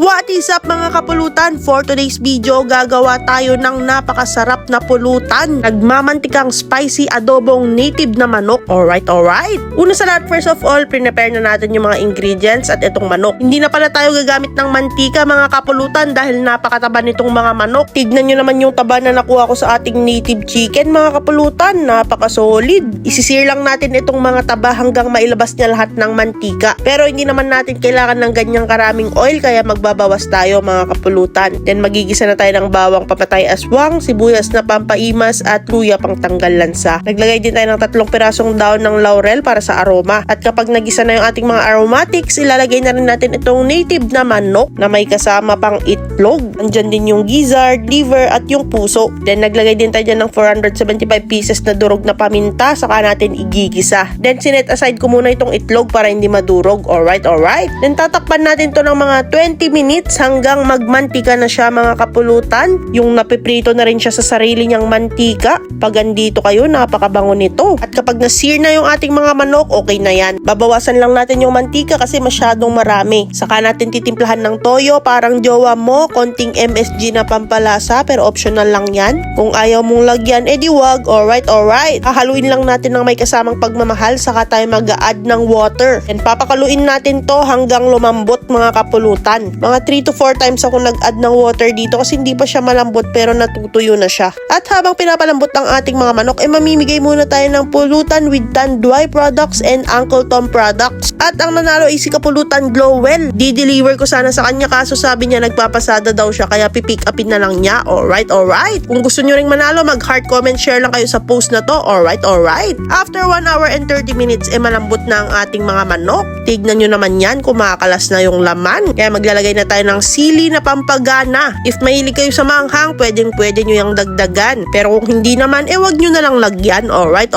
What is up mga kapulutan? For today's video, gagawa tayo ng napakasarap na pulutan. Nagmamantikang spicy adobong native na manok. Alright. Una sa lahat, first of all, prepare na natin yung mga ingredients at itong manok. Hindi na pala tayo gagamit ng mantika mga kapulutan dahil napakataba nitong mga manok. Tignan nyo naman yung taba na nakuha ko sa ating native chicken mga kapulutan. Napaka-solid. Isisir lang natin itong mga taba hanggang mailabas niya lahat ng mantika. Pero hindi naman natin kailangan ng ganyang karaming oil kaya magbabawas tayo mga kapulutan. Then magigisa na tayo ng bawang papatay aswang, sibuyas na pampaimas at luya pang tanggal lansa. Naglagay din tayo ng 3 pirasong daon ng laurel para sa aroma. At kapag nagisa na yung ating mga aromatics, ilalagay na rin natin itong native na manok na may kasama pang itlog. Andyan din yung gizzard, liver at yung puso. Then naglagay din tayo dyan ng 475 pieces na durog na paminta, saka natin igigisa. Then sinet aside ko muna itong itlog para hindi madurog. Alright. Then tatakpan natin to ng mga 20 minutes hanggang magmantika na siya mga kapulutan. Yung napiprito na rin siya sa sarili niyang mantika. Pag andito kayo, napakabango nito. At kapag na-sear na yung ating mga manok, okay na yan. Babawasan lang natin yung mantika kasi masyadong marami. Saka natin titimplahan ng toyo, parang jowa mo, konting MSG na pampalasa, pero optional lang yan. Kung ayaw mong lagyan, edi wag. Alright. Hahaluin lang natin ng may kasamang pagmamahal, saka tayo mag-a-add ng water. And papakaluin natin to hanggang lumambot mga kapulutan. Mga 3 to 4 times ako nag-add ng water dito kasi hindi pa siya malambot pero natutuyo na siya. At habang pinapalambot ang ating mga manok, mamimigay muna tayo ng pulutan with Tanduay products and Uncle Tom products. At ang nanalo ay si Kapulutan Glowell. Di-deliver ko sana sa kanya kaso sabi niya nagpapasada daw siya kaya pipick upin na lang niya. Alright. Kung gusto nyo ring manalo, mag-heart, comment, share lang kayo sa post na to. Alright. After 1 hour and 30 minutes, malambot na ang ating mga manok. Tignan nyo naman yan, kumakalas na yung laman. Kaya maglalagay na tayo ng sili na pampagana. If mahilig kayo sa manghang, pwede nyo yung dagdagan. Pero kung hindi naman, wag nyo na lang lagyan. Alright.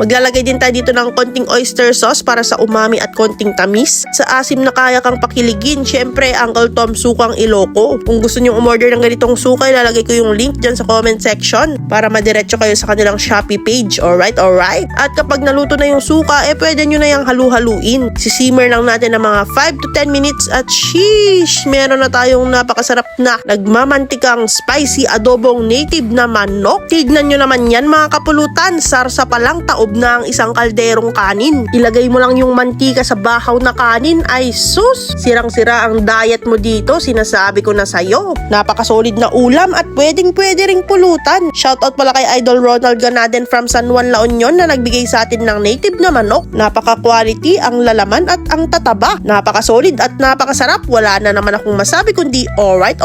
Maglalagay din tayo dito ng konting oyster sauce para sa umami at konting tamis. Sa asim na kaya kang pakiligin, syempre, Uncle Tom Sukang Iloco. Kung gusto nyo umorder ng ganitong suka, ilalagay ko yung link dyan sa comment section para madiretso kayo sa kanilang Shopee page. Alright. At kapag naluto na yung suka, pwede nyo na yung halu-haluin. Sisimmer lang natin ng mga 5 to 10 minutes at sheesh! Meron na tayong napakasarap na nagmamantikang spicy adobong native na manok. Tignan nyo naman yan mga kapulutan. Sarsa pa lang, taob na ang isang kalderong kanin. Ilagay mo lang yung mantika sa bahaw na kanin, ay sus! Sirang-sira ang diet mo dito, sinasabi ko na sa'yo. Napakasolid na ulam at pwede ring pulutan. Shoutout pala kay Idol Ronald Ganaden from San Juan, La Union na nagbigay sa atin ng native na manok. Napaka-quality ang lalaman at ang tataba. Napaka-solid at napakasarap. Wala na naman akong masabi kundi alright.